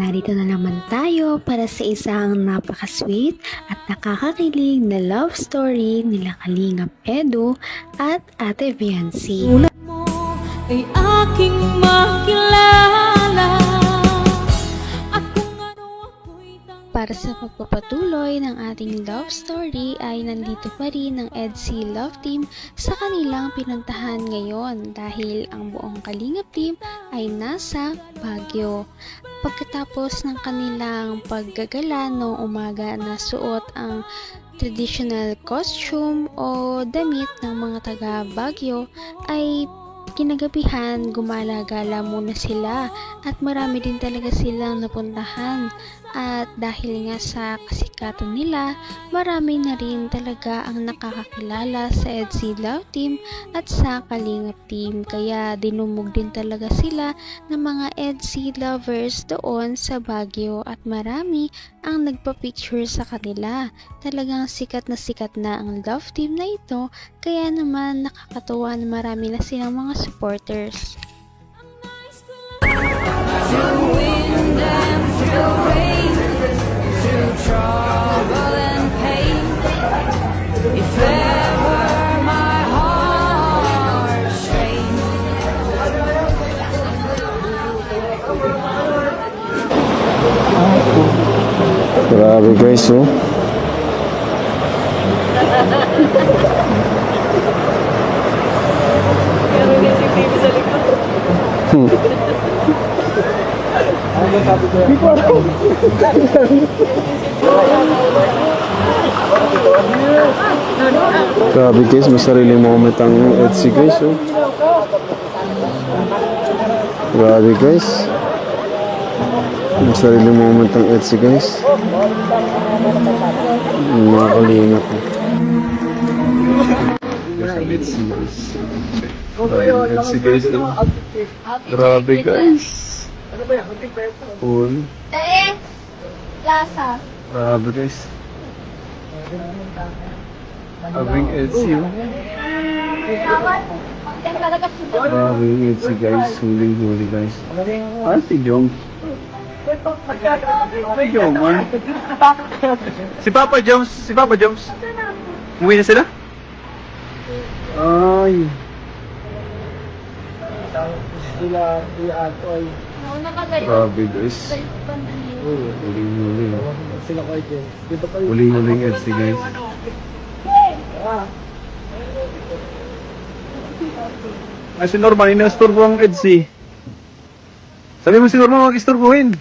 narito na naman tayo para sa isang napaka-sweet at nakakakilig na love story nila Kalingap Edu at Ate Viancy. Ulat mo ay aking makilala. Para sa pagpapatuloy ng ating love story ay nandito pa rin ang EDSI Love Team sa kanilang pinuntahan ngayon dahil ang buong Kalingap Team ay nasa Baguio. Pagkatapos ng kanilang paggagala noong umaga na suot ang traditional costume o damit ng mga taga Baguio ay kinagabihan gumala-gala muna sila at marami din talaga silang napuntahan. At dahil nga sa kasikatan nila, marami na rin talaga ang nakakakilala sa EDSI Love Team at sa Kalingap Team. Kaya dinumog din talaga sila ng mga EDSI lovers doon sa Baguio at marami ang nagpa-picture sa kanila. Talagang sikat na ang Love Team na ito, kaya naman nakakatuwa na marami na silang mga supporters. Through wind and through rain, through trouble and pain, if ever my heart strained. Grabe guys, oh. Grabe guys, may sariling moment ang EDSI guys, oh. Grabe guys, may sariling moment ang EDSI guys. Mga Kalingap ko. EDSI guys, oh. Grabe guys. Cool. Lasa. Grabe guys. Abing EDSI, oh. Grabe yung EDSI guys. Huling-huli guys. Ah, si Jong. Si Jong, man. Si Papa Jones. Si Papa Jones. Umuwi na sila? Ay. Grabe guys. Huling-huli. Huling-huling EDSI guys. Ay, si Norman, inasturbo ang EDSI. Sabi mo si Norman, mag-isturbuhin.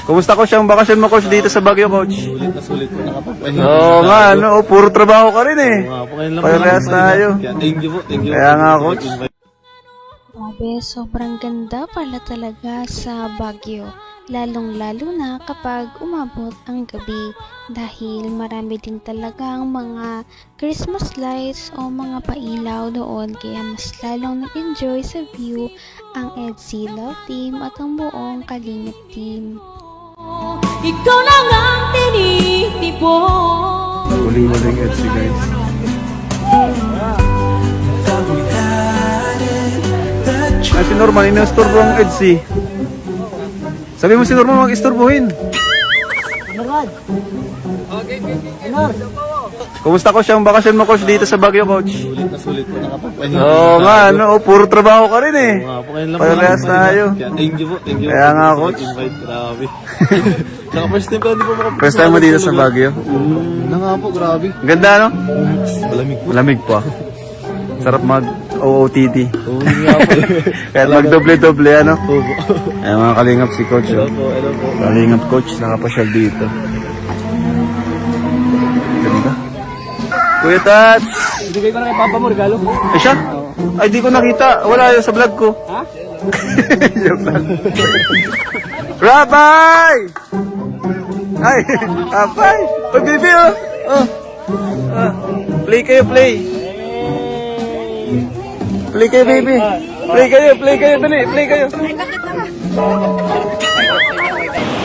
Kumusta coach ang bakasyon mo coach dito sa Baguio coach? Sulit na sulit po nakapagpahinga. Oo nga, ano, puro trabaho ka rin eh. Oo nga po, ngayon lang Parehas tayo. Thank you po, thank you. Kaya nga coach. Grabe, sobrang ganda pala talaga sa Baguio. Lalong-lalo na kapag umabot ang gabi dahil marami din talagang mga Christmas lights o mga pailaw doon kaya mas lalong nag-enjoy sa view ang EDSI Love Team at ang buong Kalingap Team. Ikaw lang ang tinitipon. Huling-huling EDSI guys. Ay, si Norman, inasturbo ang EDSI. Sabi mo si Norman, mag-isturbuhin. Kumusta coach ang bakasyon mo coach dito sa Baguio coach? Sulit na sulit po nakapagpahinga. Oo nga, ano, puro trabaho ka rin eh. Oo nga po, ngayon lang Parehas tayo. Thank you po, thank you. Kaya nga, coach. Invite, grabe. Saka first time ko, hindi po makapunta. First time mo dito sa Baguio? Na nga po, grabe. Ganda no? Malamig po. Malamig po. Sarap mag-OOTD. Oo nga po. Kaya mag-doble-doble ano? Oo po. Ay mga Kalingap si coach. Hello Oh. po, hello po. Kalingap coach, nakapasyal dito. Ganda. Kuya Tats! Hindi kayo ko na kay Papa mo, regalo po. Eh siya? Ay di ko nakita. Wala yun sa vlog ko. Ha? Joke lang. Rabay! Ay, Rabay! Pag baby oh! Oh. Ah. Play kayo, play. Play kayo, baby. Play kayo, dali, play kayo.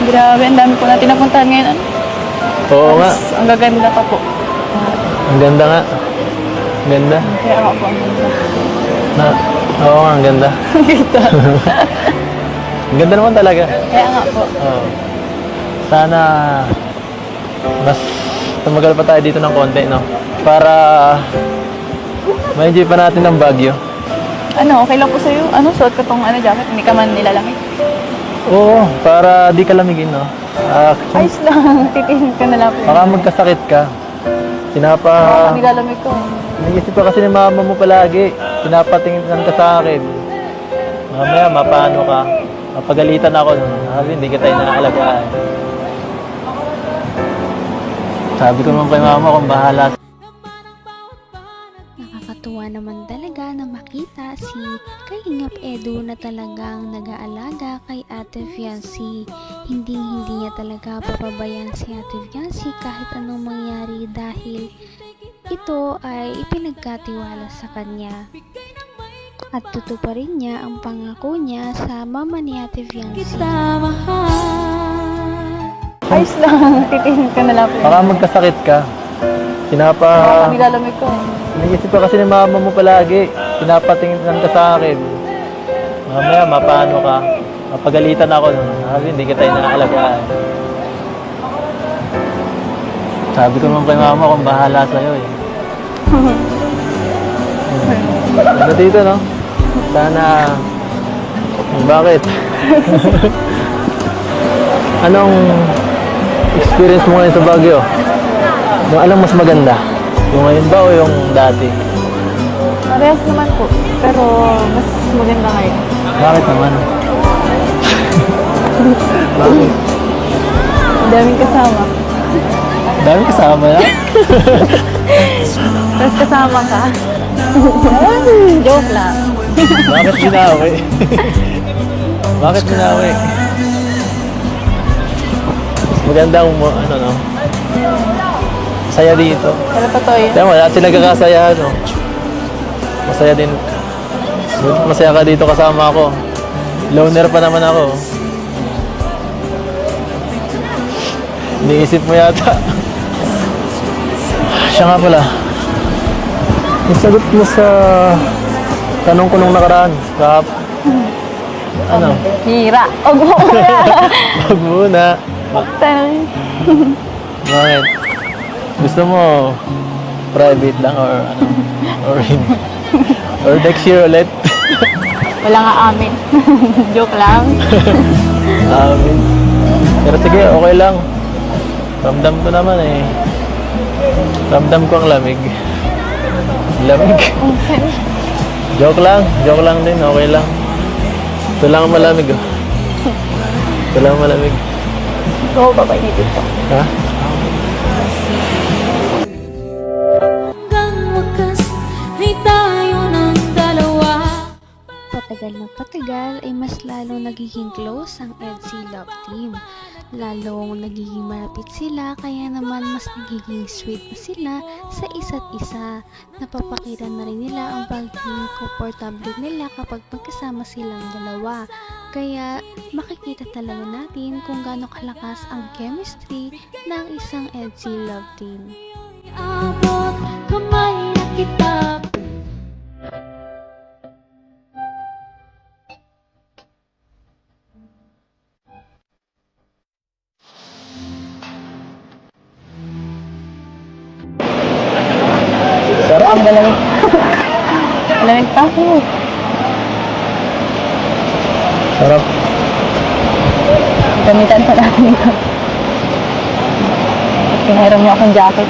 Grabe, ang dami po natin napuntahan ngayon. Oo nga. Ang gaganda pa po. Ang ganda nga. Ganda. Kaya ako po ang ganda. Na, Oo nga, ang ganda. Ang ganda naman talaga. Kaya nga po. Oo. Sana mas tumagal pa tayo dito ng konti, no? Para ma-enjoy pa natin ang Baguio. Ano, okay lang po sa'yo? Ano, suot ko tong jacket, hindi ka man nilalamig. Oo, para di ka lamigin, no? Ayos lang, titingin ka na lang po. Baka magkasakit ka. Baka nilalamig ko. Naisip ka kasi ni mama mo palagi. Pinapatingin ka sa akin. Mamaya, mapano ka. Mapagalitan ako. Sabi, hindi kita inaalagaan. Sabi ko naman kay mama kung bahala. Nakakatuwa naman talaga na makita si Kalingap Edu na talagang nag-aalaga kay Ate Fiancy. Hindi niya talaga papabayaan si Ate Fiancy kahit anong mangyari dahil ito ay ipinagkatiwala sa kanya. At tutuparin niya ang pangako niya sa mama ni Ate Fiancy. Kita mahal. Ayos lang, titingin ka na lang po. Baka magkasakit ka. Baka nilalamig ko. Naisip ka kasi ni mama mo palagi. Pinapatingin ka sa akin. Mamaya, mapano ka. Mapagalitan ako. Sabi, hindi kita inaalagaan. Sabi ko naman kay mama kung bahala sa'yo eh. Ano dito, no? Sana... Bakit? Anong experience mo ngayon sa Baguio? Yung alam mas maganda? Yung ngayon ba o yung dati? Parehas naman po, pero mas maganda ngayon. Bakit naman? Bakit? Ang daming kasama. Dami kasama na? Tapos kasama ka. Joke lang. Bakit binawi? Bakit binawi? Mas maganda kung ano, no? Saya dito. Pero totoo yun. Kaya wala sila kakasaya, no? Masaya din. Masaya ka dito kasama ako. Loner pa naman ako. Iniisip mo yata. Siya nga pala. Isagot mo sa tanong ko nung nakaraan. Ano? Hira. O muna. Wag muna. Tanong. Bakit? Gusto mo private lang or ano? Or next year ulit? Wala nga amin. Joke lang. Amin. Pero sige, okay lang. Ramdam ko naman eh. Ramdam ko ang lamig. Lamig. Joke lang din, okay lang. Ito lang ang malamig oh. Ito lang ang malamig. Oo, papainitin ko. Ha? Hanggang wakas ay tayo ng dalawa. Patagal na patagal ay mas lalong nagiging close ang EDSI Love Team. Lalong nagiging malapit sila kaya naman mas nagiging sweet na sila sa isa't isa. Napapakita na rin nila ang pagiging komportable nila kapag magkasama silang dalawa. Kaya makikita talaga natin kung gaano kalakas ang chemistry ng isang EDSI Love Team. Abot kamay na kita. Sarap. Ang malamig. Malamig pa ako. Sarap. Gamitan pa natin ito. Pinahiram niyo akong jacket.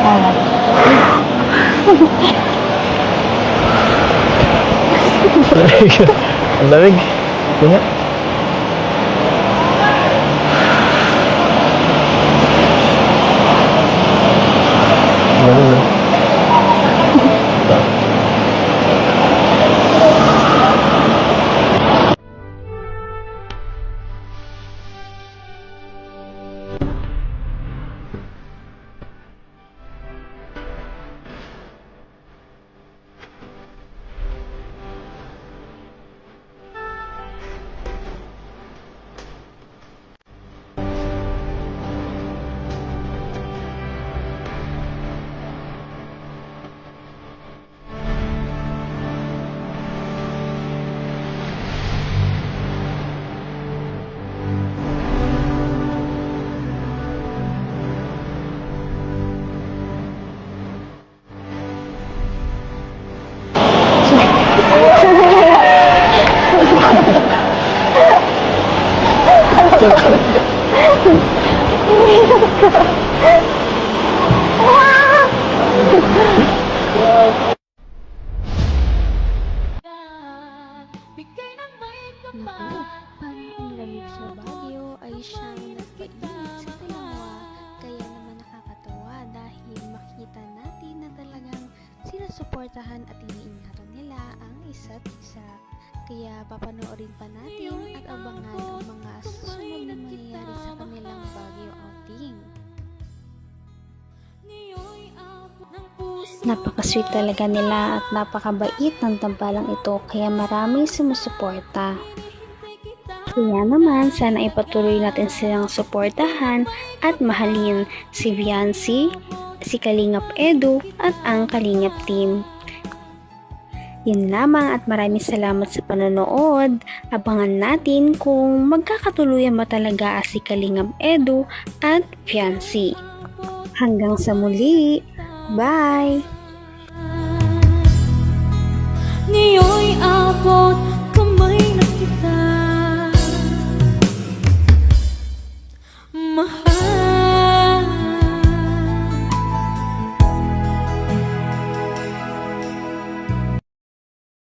Tama. Ang lamig. Ito nga. Ang lamig na. Bigay ng may Naku, parang ang lamig sa Baguio ay siyang nagpainit sa dalawa. Kaya naman nakakatawa dahil makita natin na talagang sinusuportahan at iniingatan nila ang isa't isa. Kaya papanoorin pa natin at abangan ang mga susunod na mangyayari sa kanilang Baguio outing. Ngayon'y abot ng puso. Napaka-sweet talaga nila at napakabait ng tambalang ito kaya maraming sumusuporta. Kaya naman sana ipatuloy natin silang suportahan at mahalin si Viancy, si Kalingap Edu at ang Kalingap team. Yun lamang at maraming salamat sa panonood. Abangan natin kung magkakatuluyan ba talaga si Kalingap Edu at Viancy. Hanggang sa muli. Bye! Ngayon'y abot